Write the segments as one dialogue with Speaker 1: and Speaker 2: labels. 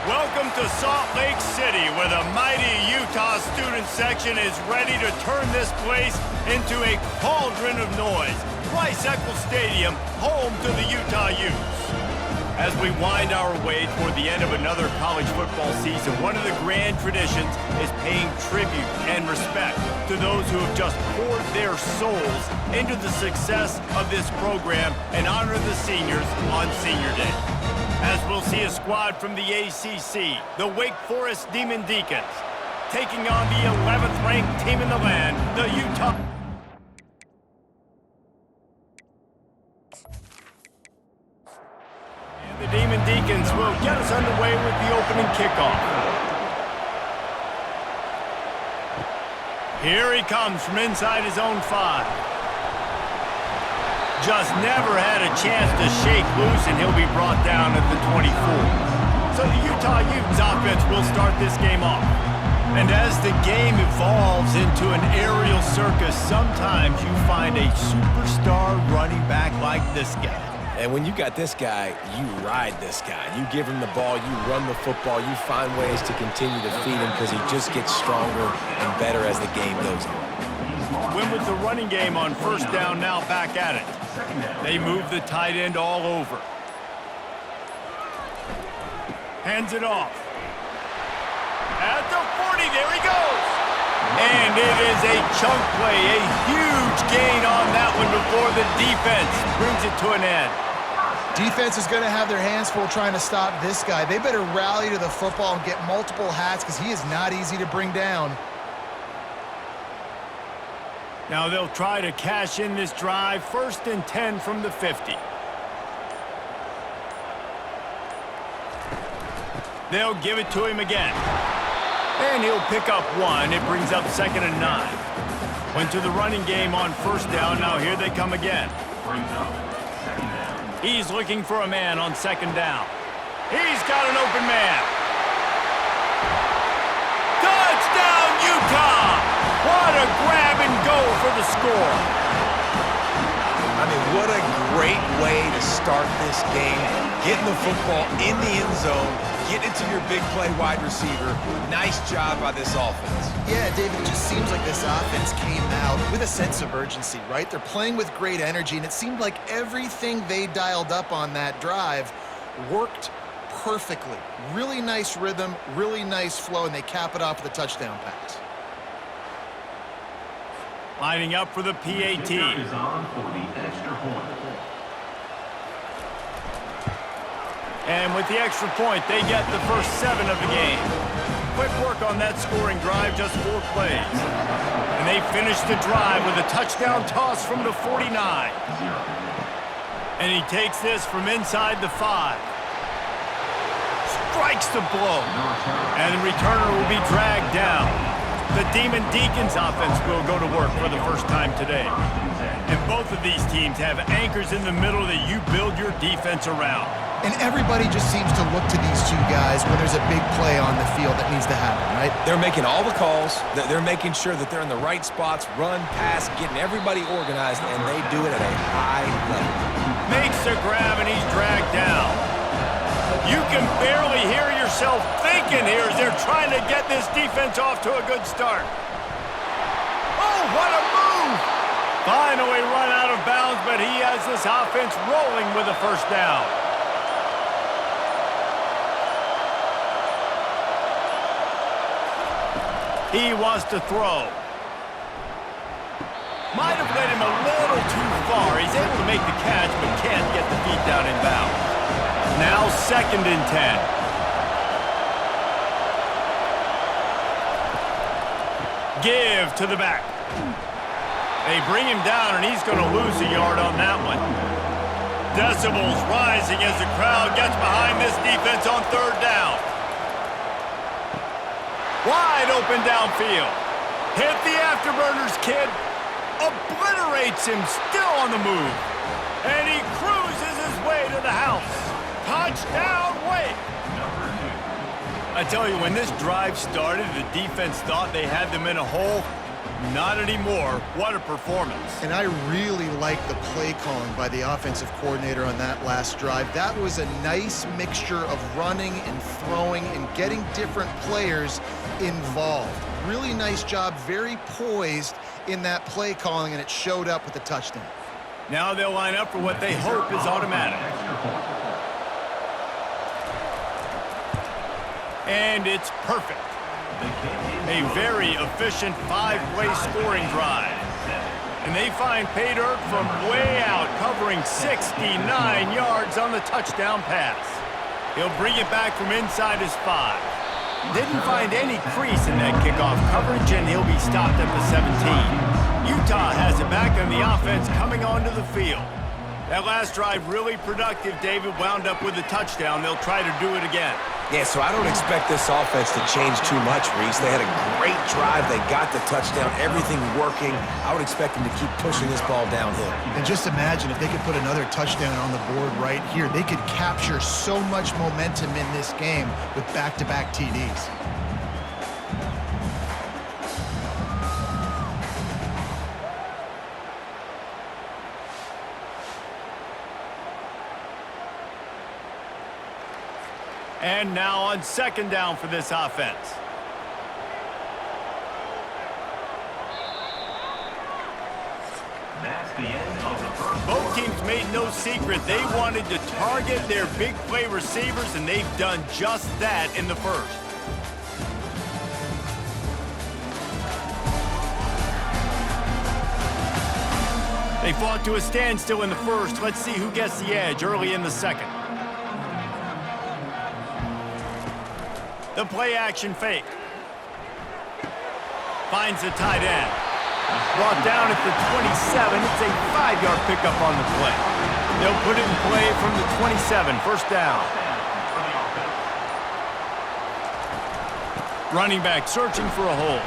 Speaker 1: Welcome to Salt Lake City, where the mighty Utah student section is ready to turn this place into a cauldron of noise. Rice-Eccles Stadium, home to the Utah Utes. As we wind our way toward the end of another college football season, one of the grand traditions is paying tribute and respect to those who have just poured their souls into the success of this program and honor the seniors on Senior Day. As we'll see a squad from the ACC, the Wake Forest Demon Deacons, taking on the 11th ranked team in the land, the Utah. And the Demon Deacons will get us underway with the opening kickoff. Here he comes from inside his own 5. Just never had a chance to shake loose, and he'll be brought down at the 24. So the Utah Utes offense will start this game off. And as the game evolves into an aerial circus, sometimes you find a superstar running back like this guy.
Speaker 2: And when you got this guy, you ride this guy. You give him the ball, you run the football, you find ways to continue to feed him because he just gets stronger and better as the game goes on.
Speaker 1: Win with the running game on first down, now back at it. They move the tight end all over. Hands it off. At the 40, there he goes. And it is a chunk play, a huge gain on that one before the defense brings it to an end.
Speaker 3: Defense is going to have their hands full trying to stop this guy. They better rally to the football and get multiple hats because he is not easy to bring down.
Speaker 1: Now they'll try to cash in this drive, 1st and 10 from the 50. They'll give it to him again. And he'll pick up 1. It brings up 2nd and 9. Went to the running game on first down. Now here they come again. He's looking for a man on 2nd down. He's got an open man. Touchdown, Utah! What a grab and go for the score.
Speaker 2: I mean, what a great way to start this game. Getting the football in the end zone, getting it to your big play wide receiver. Nice job by this offense.
Speaker 3: Yeah, David, it just seems like this offense came out with a sense of urgency, right? They're playing with great energy, and it seemed like everything they dialed up on that drive worked perfectly. Really nice rhythm, really nice flow, and they cap it off with a touchdown pass.
Speaker 1: Lining up for the PAT. And with the extra point, they get the first 7 of the game. Quick work on that scoring drive, just 4 plays. And they finish the drive with a touchdown toss from the 49. And he takes this from inside the 5. Strikes the blow. And the returner will be dragged down. The Demon Deacons offense will go to work for the first time today. And both of these teams have anchors in the middle that you build your defense around.
Speaker 3: And everybody just seems to look to these two guys when there's a big play on the field that needs to happen, right?
Speaker 2: They're making all the calls. They're making sure that they're in the right spots, run, pass, getting everybody organized, and they do it at a high level.
Speaker 1: Makes the grab, and he's dragged down. You can barely hear yourself thinking here as they're trying to get this defense off to a good start. Oh, what a move! Finally run out of bounds, but he has this offense rolling with a first down. He wants to throw. Might have led him a little too far. He's able to make the catch, but can't get the feet down in bounds. Now 2nd and 10. Give to the back. They bring him down, and he's going to lose a yard on that one. Decibels rising as the crowd gets behind this defense on 3rd down. Wide open downfield. Hit the afterburners, kid. Obliterates him, still on the move. And he cruises his way to the house. Touchdown, Wake. I tell you, when this drive started, the defense thought they had them in a hole. Not anymore. What a performance.
Speaker 3: And I really like the play calling by the offensive coordinator on that last drive. That was a nice mixture of running and throwing and getting different players involved. Really nice job, very poised in that play calling, and it showed up with the touchdown.
Speaker 1: Now they'll line up for what they hope is automatic. And it's perfect. A very efficient 5-play scoring drive. And they find pay dirt from way out, covering 69 yards on the touchdown pass. He'll bring it back from inside his 5. Didn't find any crease in that kickoff coverage, and he'll be stopped at the 17. Utah has it back on the offense coming onto the field. That last drive really productive. David wound up with a touchdown. They'll try to do it again.
Speaker 2: Yeah, so I don't expect this offense to change too much, Reese. They had a great drive. They got the touchdown, everything working. I would expect them to keep pushing this ball downhill.
Speaker 3: And just imagine if they could put another touchdown on the board right here. They could capture so much momentum in this game with back-to-back TDs.
Speaker 1: And now on second down for this offense.
Speaker 4: That's the end of the first.
Speaker 1: Both teams made no secret they wanted to target their big play receivers, and they've done just that in the first. They fought to a standstill in the first. Let's see who gets the edge early in the second. The play action fake. Finds the tight end. Brought down at the 27. It's a 5-yard pickup on the play. They'll put it in play from the 27. First down. Running back searching for a hole.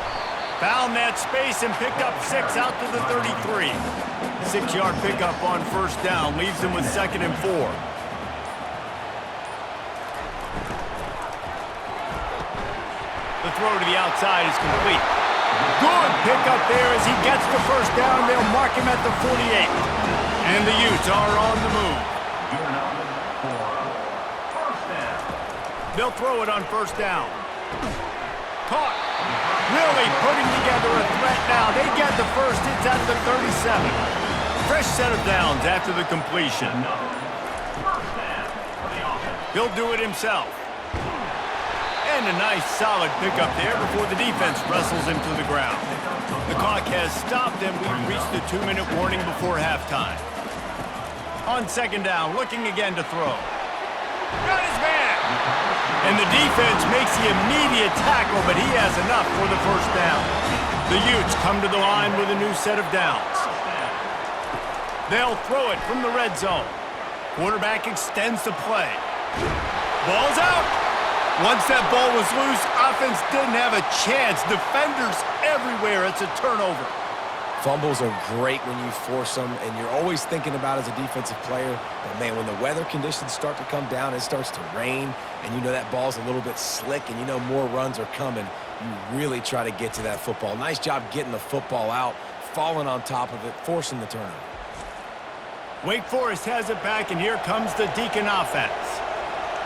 Speaker 1: Found that space and picked up 6 out to the 33. 6-yard pickup on first down. Leaves them with 2nd and 4. The throw to the outside is complete. Good pickup there as he gets the first down. They'll mark him at the 48. And the Utes are on the move. They'll throw it on first down. Caught. Really putting together a threat now. They get the first. It's at the 37. Fresh set of downs after the completion. He'll do it himself. And a nice solid pickup there before the defense wrestles him to the ground. The clock has stopped and we've reached the 2-minute warning before halftime. On second down, looking again to throw. Got his man! And the defense makes the immediate tackle, but he has enough for the first down. The Utes come to the line with a new set of downs. They'll throw it from the red zone. Quarterback extends the play. Ball's out! Once that ball was loose, offense didn't have a chance. Defenders everywhere. It's a turnover.
Speaker 2: Fumbles are great when you force them, and you're always thinking about as a defensive player. But, man, when the weather conditions start to come down, it starts to rain, and you know that ball's a little bit slick, and you know more runs are coming, you really try to get to that football. Nice job getting the football out, falling on top of it, forcing the turnover.
Speaker 1: Wake Forest has it back, and here comes the Deacon offense.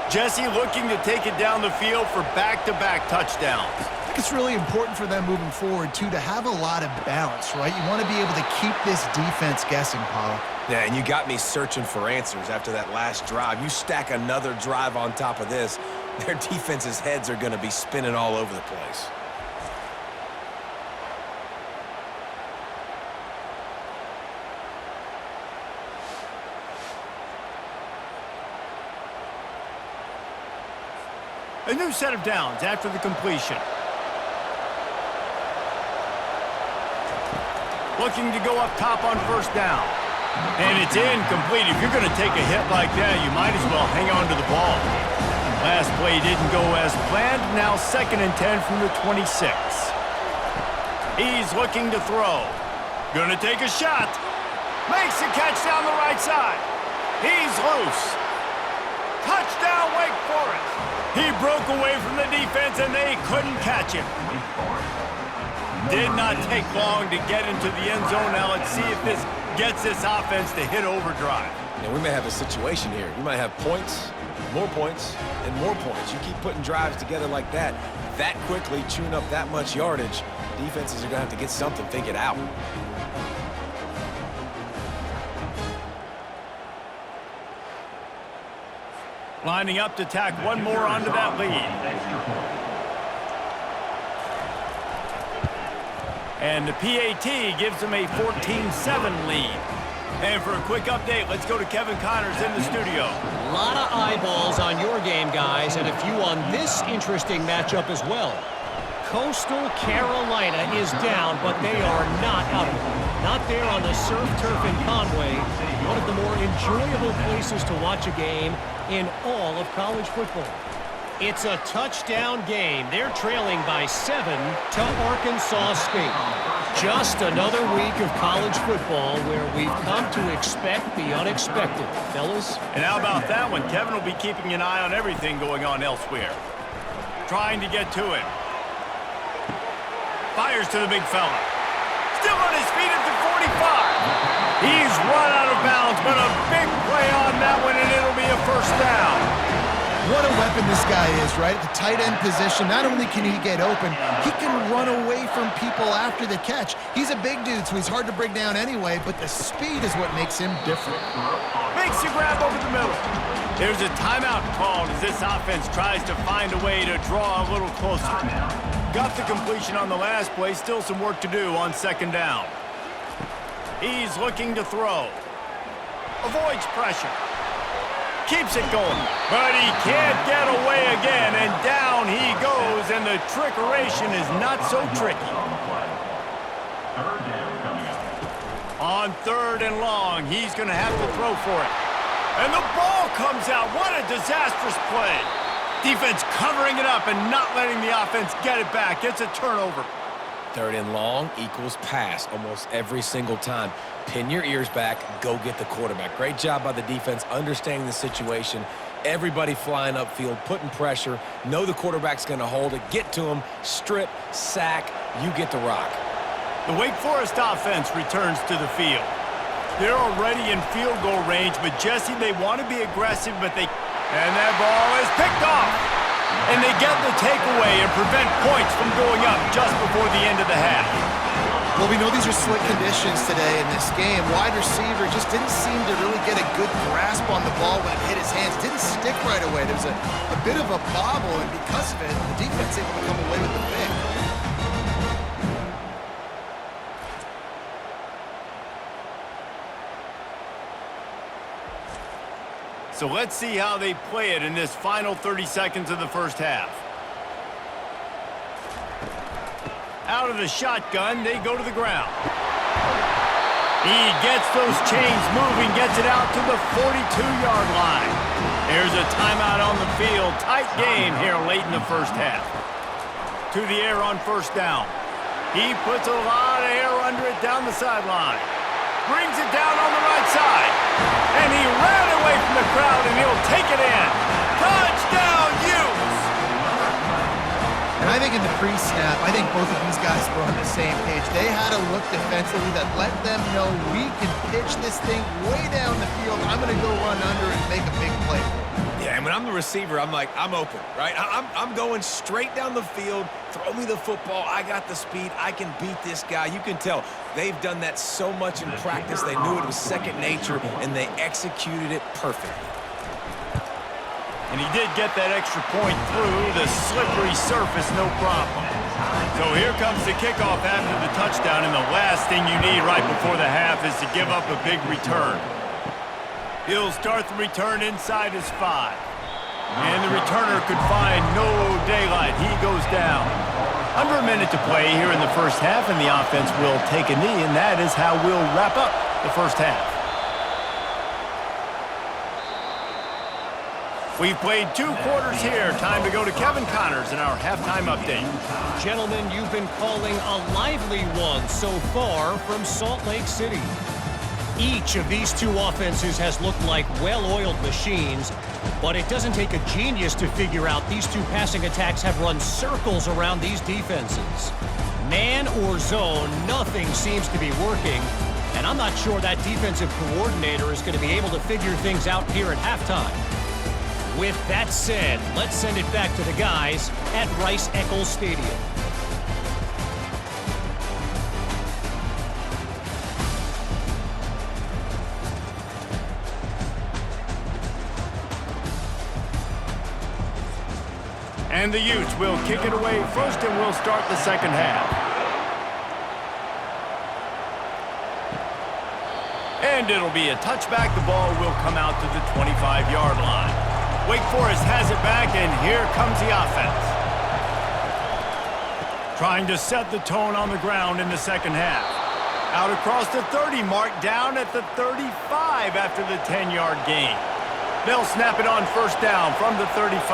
Speaker 1: Jesse looking to take it down the field for back-to-back touchdowns.
Speaker 3: I think it's really important for them moving forward, too, to have a lot of balance, right? You want to be able to keep this defense guessing, Paul.
Speaker 2: Yeah, and you got me searching for answers after that last drive. You stack another drive on top of this, their defense's heads are going to be spinning all over the place.
Speaker 1: A new set of downs after the completion. Looking to go up top on first down. And it's incomplete. If you're going to take a hit like that, you might as well hang on to the ball. Last play didn't go as planned. Now 2nd and 10 from the 26. He's looking to throw. Going to take a shot. Makes the catch down the right side. He's loose. Touchdown, Wake Forest. He broke away from the defense, and they couldn't catch him. Did not take long to get into the end zone. Now let's see if this gets this offense to hit overdrive.
Speaker 2: And we may have a situation here. You might have points, and more points. You keep putting drives together like that quickly, chewing up that much yardage, defenses are going to have to get something figured out.
Speaker 1: Lining up to tack one more onto that lead. And the PAT gives them a 14-7 lead. And for a quick update, let's go to Kevin Connors in the studio.
Speaker 4: A lot of eyeballs on your game, guys, and a few on this interesting matchup as well. Coastal Carolina is down, but they are not out of it. Not there on the surf turf in Conway, one of the more enjoyable places to watch a game in all of college football. It's a touchdown game. They're trailing by 7 to Arkansas State. Just another week of college football where we've come to expect the unexpected, fellas.
Speaker 1: And how about that one? Kevin will be keeping an eye on everything going on elsewhere. Trying to get to him. Fires to the big fella. Still on his feet at the 45. He's run out of bounds, but a big play on that one, and it'll be a first down.
Speaker 3: What a weapon this guy is, right? At the tight end position, not only can he get open, he can run away from people after the catch. He's a big dude, so he's hard to bring down anyway, but the speed is what makes him different.
Speaker 1: Makes a grab over the middle. There's a timeout called as this offense tries to find a way to draw a little closer. Got the completion on the last play, still some work to do on second down. He's looking to throw. Avoids pressure. Keeps it going, but he can't get away again, and down he goes, and the trickeration is not so tricky. On 3rd and long, he's going to have to throw for it. And the ball comes out. What a disastrous play. Defense covering it up and not letting the offense get it back. It's a turnover.
Speaker 2: 3rd and long equals pass almost every single time. Pin your ears back, go get the quarterback. Great job by the defense, understanding the situation. Everybody flying upfield, putting pressure. Know the quarterback's going to hold it. Get to him, strip, sack. You get the rock.
Speaker 1: The Wake Forest offense returns to the field. They're already in field goal range, but Jesse, they want to be aggressive, but they... And that ball is picked off. And they get the takeaway and prevent points from going up just before the end of the half.
Speaker 3: Well, we know these are slick conditions today in this game. Wide receiver just didn't seem to really get a good grasp on the ball when it hit his hands. Didn't stick right away. There was a bit of a bobble, and because of it, the defense able to come away with the pick.
Speaker 1: So let's see how they play it in this final 30 seconds of the first half. Out of the shotgun, they go to the ground. He gets those chains moving, gets it out to the 42-yard line. There's a timeout on the field. Tight game here late in the first half. To the air on first down. He puts a lot of air under it down the sideline. Brings it down on the right side. And he ran away from the crowd, and he'll take it in. Touchdown, Utes!
Speaker 3: And I think in the pre-snap, I think both of these guys were on the same page. They had a look defensively that let them know we can pitch this thing way down the field. I'm going to go run under and make a big play.
Speaker 2: Yeah, and when I'm the receiver, I'm like, I'm open, right? I'm going straight down the field. Throw me the football. I got the speed. I can beat this guy. You can tell they've done that so much in practice. They knew it was second nature, and they executed it perfectly.
Speaker 1: And he did get that extra point through the slippery surface, no problem. So here comes the kickoff after the touchdown, and the last thing you need right before the half is to give up a big return. He'll start the return inside his 5. And the returner could find no daylight. He goes down. Under a minute to play here in the first half, and the offense will take a knee, and that is how we'll wrap up the first half. We've played 2 quarters here. Time to go to Kevin Connors in our halftime update.
Speaker 4: Gentlemen, you've been calling a lively one so far from Salt Lake City. Each of these 2 offenses has looked like well-oiled machines, But it doesn't take a genius to figure out these two passing attacks have run circles around these defenses. Man or zone, nothing seems to be working. And I'm not sure that defensive coordinator is going to be able to figure things out here at halftime. With that said, let's send it back to the guys at Rice-Eccles Stadium.
Speaker 1: And the Utes will kick it away first, and we'll start the second half. And it'll be a touchback. The ball will come out to the 25-yard line. Wake Forest has it back, and here comes the offense. Trying to set the tone on the ground in the second half. Out across the 30, marked down at the 35 after the 10-yard gain. They'll snap it on first down from the 35.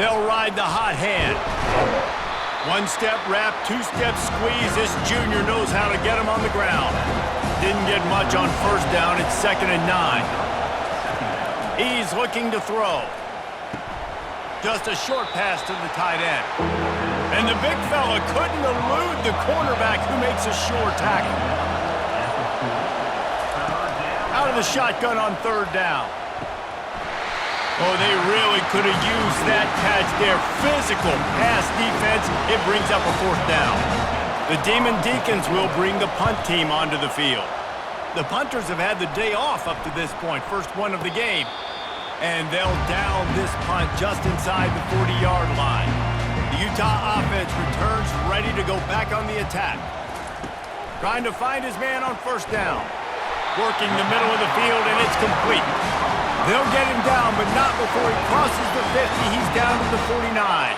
Speaker 1: They'll ride the hot hand. One-step wrap, two-step squeeze. This junior knows how to get him on the ground. Didn't get much on first down. It's 2nd and 9. He's looking to throw. Just a short pass to the tight end. And the big fella couldn't elude the cornerback who makes a sure tackle. Out of the shotgun on third down. Oh, they really could have used that catch there. Physical pass defense. It brings up a fourth down. The Demon Deacons will bring the punt team onto the field. The punters have had the day off up to this point. First one of the game. And they'll down this punt just inside the 40-yard line. The Utah offense returns ready to go back on the attack. Trying to find his man on first down. Working the middle of the field, and it's complete. They'll get him down, but not before he crosses the 50. He's down to the 49.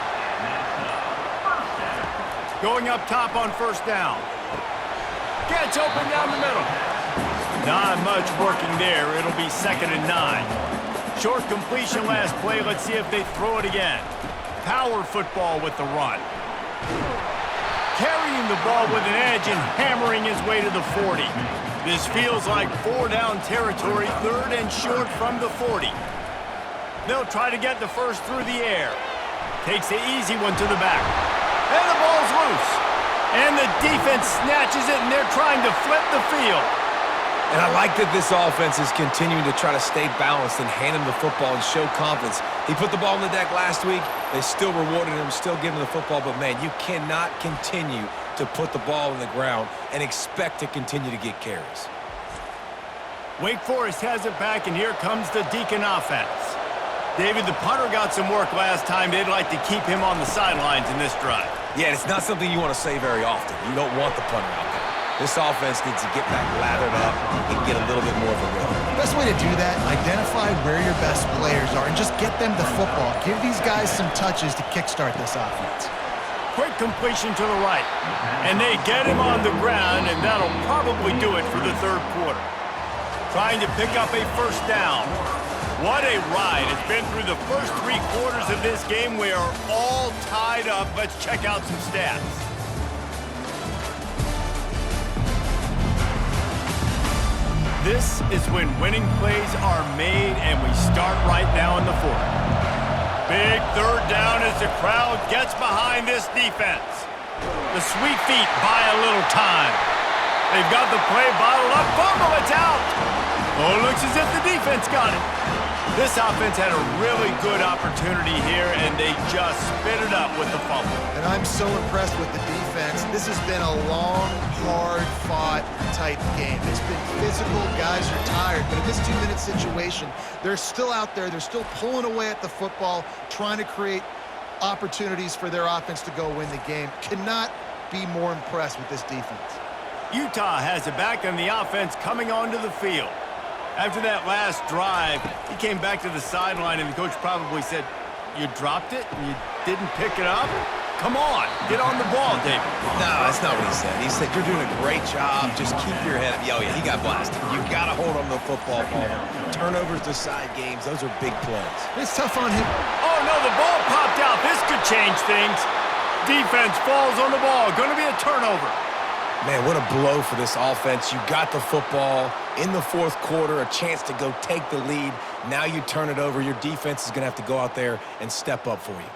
Speaker 1: Going up top on first down. Gets open down the middle. Not much working there. It'll be 2nd and 9. Short completion last play. Let's see if they throw it again. Power football with the run. Carrying the ball with an edge and hammering his way to the 40. This feels like 4-down territory, 3rd and short from the 40. They'll try to get the first through the air. Takes the easy one to the back. And the ball's loose. And the defense snatches it, and they're trying to flip the field.
Speaker 2: And I like that this offense is continuing to try to stay balanced and hand him the football and show confidence. He put the ball on the deck last week. They still rewarded him, still giving him the football. But, man, you cannot continue to put the ball on the ground and expect to continue to get carries.
Speaker 1: Wake Forest has it back, and here comes the Deacon offense. David, the punter got some work last time. They'd like to keep him on the sidelines in this drive.
Speaker 2: Yeah, it's not something you want to say very often. You don't want the punter out there. This offense needs to get back lathered up and get a little bit more of a rhythm.
Speaker 3: The best way to do that, identify where your best players are and just get them the football. Give these guys some touches to kickstart this offense.
Speaker 1: Quick completion to the right. And they get him on the ground, and that'll probably do it for the third quarter. Trying to pick up a first down. What a ride. It's been through the first 3 quarters of this game. We are all tied up. Let's check out some stats. This is when winning plays are made, and we start right now in the 4th. Big third down as the crowd gets behind this defense. The Sweet Feet buy a little time. They've got the play bottled up. Fumble, it's out. Oh, it looks as if the defense got it. This offense had a really good opportunity here, and they just spit it up with the fumble.
Speaker 3: And I'm so impressed with the defense. This has been a long, hard-fought type game. It's been physical. Guys are tired. But in this 2-minute situation, they're still out there. They're still pulling away at the football, trying to create opportunities for their offense to go win the game. Cannot be more impressed with this defense.
Speaker 1: Utah has it back, and the offense coming onto the field. After that last drive, he came back to the sideline, and the coach probably said, "You dropped it and you didn't pick it up? Come on, get on the ball, David."
Speaker 2: No, that's not what he said. He said, "You're doing a great job. Just keep your head up." Oh, yeah, he got blasted. You got to hold on to the football ball. Turnovers decide games. Those are big plays.
Speaker 3: It's tough on him.
Speaker 1: Oh, no, the ball popped out. This could change things. Defense falls on the ball. Going to be a turnover.
Speaker 2: Man, what a blow for this offense. You got the football in the fourth quarter, a chance to go take the lead. Now you turn it over. Your defense is going to have to go out there and step up for you.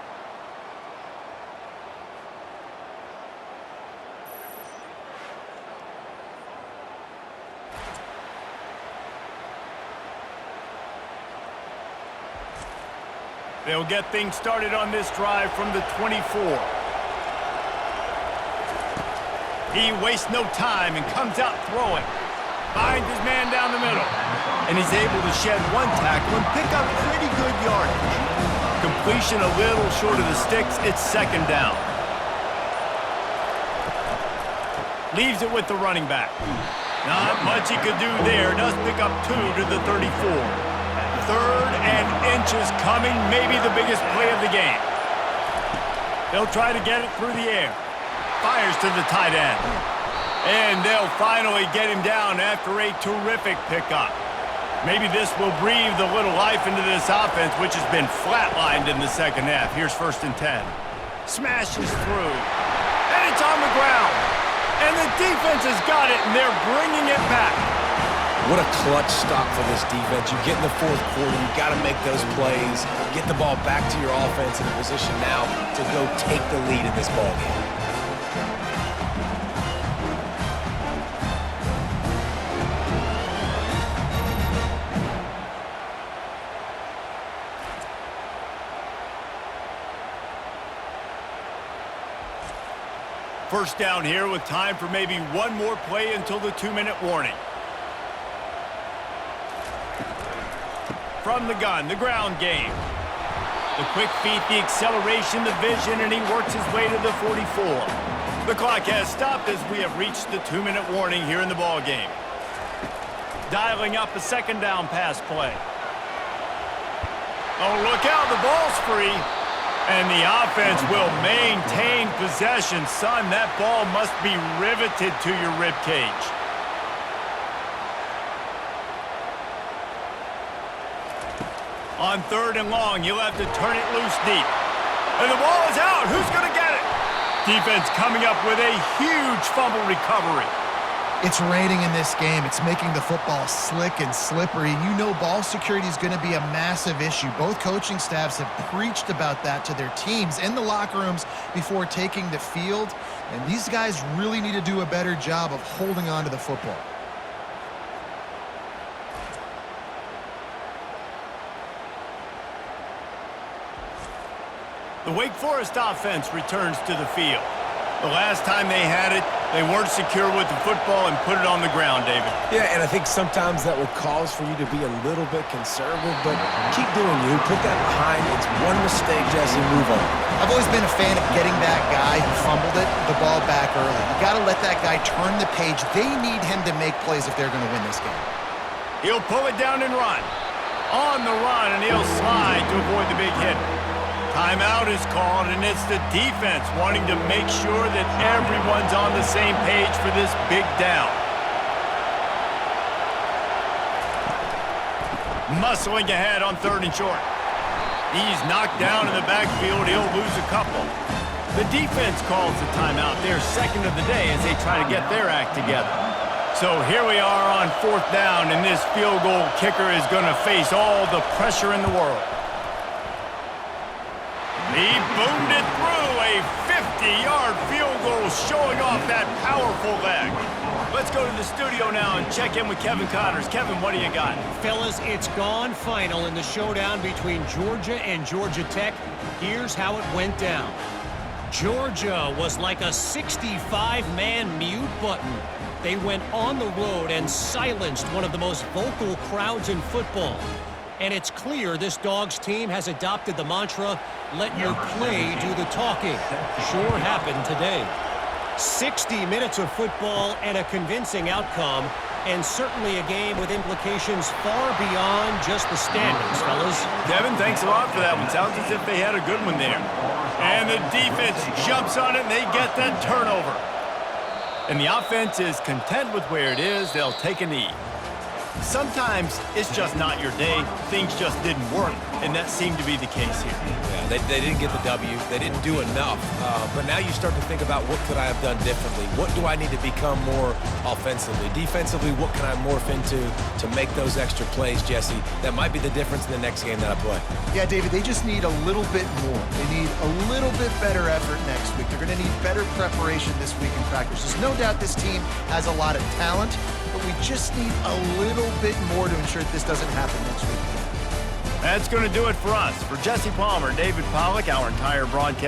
Speaker 1: They'll get things started on this drive from the 24. He wastes no time and comes out throwing. Finds his man down the middle. And he's able to shed one tackle and pick up pretty good yardage. Completion a little short of the sticks. It's second down. Leaves it with the running back. Not much he could do there. Does pick up 2 to the 34. Third and inches coming, maybe the biggest play of the game. They'll try to get it through the air. Fires to the tight end. And they'll finally get him down after a terrific pickup. Maybe this will breathe a little life into this offense, which has been flatlined in the second half. Here's 1st and 10. Smashes through. And it's on the ground. And the defense has got it, and they're bringing it back.
Speaker 2: What a clutch stop for this defense. You get in the fourth quarter, you got to make those plays, get the ball back to your offense in a position now to go take the lead in this ball game.
Speaker 1: First down here with time for maybe one more play until the 2-minute warning. From the gun, the ground game. The quick feet, the acceleration, the vision, and he works his way to the 44. The clock has stopped as we have reached the 2-minute warning here in the ball game. Dialing up a second down pass play. Oh, look out, the ball's free. And the offense will maintain possession. Son, that ball must be riveted to your rib cage. On 3rd and long, you'll have to turn it loose deep. And the ball is out. Who's going to get it? Defense coming up with a huge fumble recovery.
Speaker 3: It's raining in this game. It's making the football slick and slippery. You know ball security is going to be a massive issue. Both coaching staffs have preached about that to their teams in the locker rooms before taking the field. And these guys really need to do a better job of holding on to the football.
Speaker 1: The Wake Forest offense returns to the field. The last time they had it, they weren't secure with the football and put it on the ground, David.
Speaker 2: Yeah, and I think sometimes that will cause for you to be a little bit conservative, but keep doing you. Put that behind. It's one mistake, Jesse. Move on.
Speaker 3: I've always been a fan of getting that guy who fumbled it, the ball back early. You got to let that guy turn the page. They need him to make plays if they're going to win this game.
Speaker 1: He'll pull it down and run. On the run, and he'll slide to avoid the big hit. Timeout is called, and it's the defense wanting to make sure that everyone's on the same page for this big down. Muscling ahead on 3rd and short. He's knocked down in the backfield. He'll lose a couple. The defense calls the timeout. They're second of the day as they try to get their act together. So here we are on 4th down, and this field goal kicker is going to face all the pressure in the world. He boomed it through, a 50-yard field goal showing off that powerful leg. Let's go to the studio now and check in with Kevin Connors. Kevin, what do you got?
Speaker 4: Fellas, it's gone final in the showdown between Georgia and Georgia Tech. Here's how it went down. Georgia was like a 65-man mute button. They went on the road and silenced one of the most vocal crowds in football. And it's clear this Dogs team has adopted the mantra, let your play do the talking. Sure happened today. 60 minutes of football and a convincing outcome, and certainly a game with implications far beyond just the standings, fellas.
Speaker 1: Devin, thanks a lot for that one. Sounds as if they had a good one there. And the defense jumps on it, and they get that turnover. And the offense is content with where it is. They'll take a knee. Sometimes it's just not your day. Things just didn't work, and that seemed to be the case here.
Speaker 2: Yeah, they didn't get the W. They didn't do enough. But now you start to think about what could I have done differently? What do I need to become more offensively? Defensively, what can I morph into to make those extra plays, Jesse? That might be the difference in the next game that I play.
Speaker 3: Yeah, David, they just need a little bit more. They need a little bit better effort next week. They're going to need better preparation this week in practice. There's no doubt this team has a lot of talent, but we just need a little bit more to ensure that this doesn't happen next week.
Speaker 1: That's going to do it for us. For Jesse Palmer, David Pollack, our entire broadcast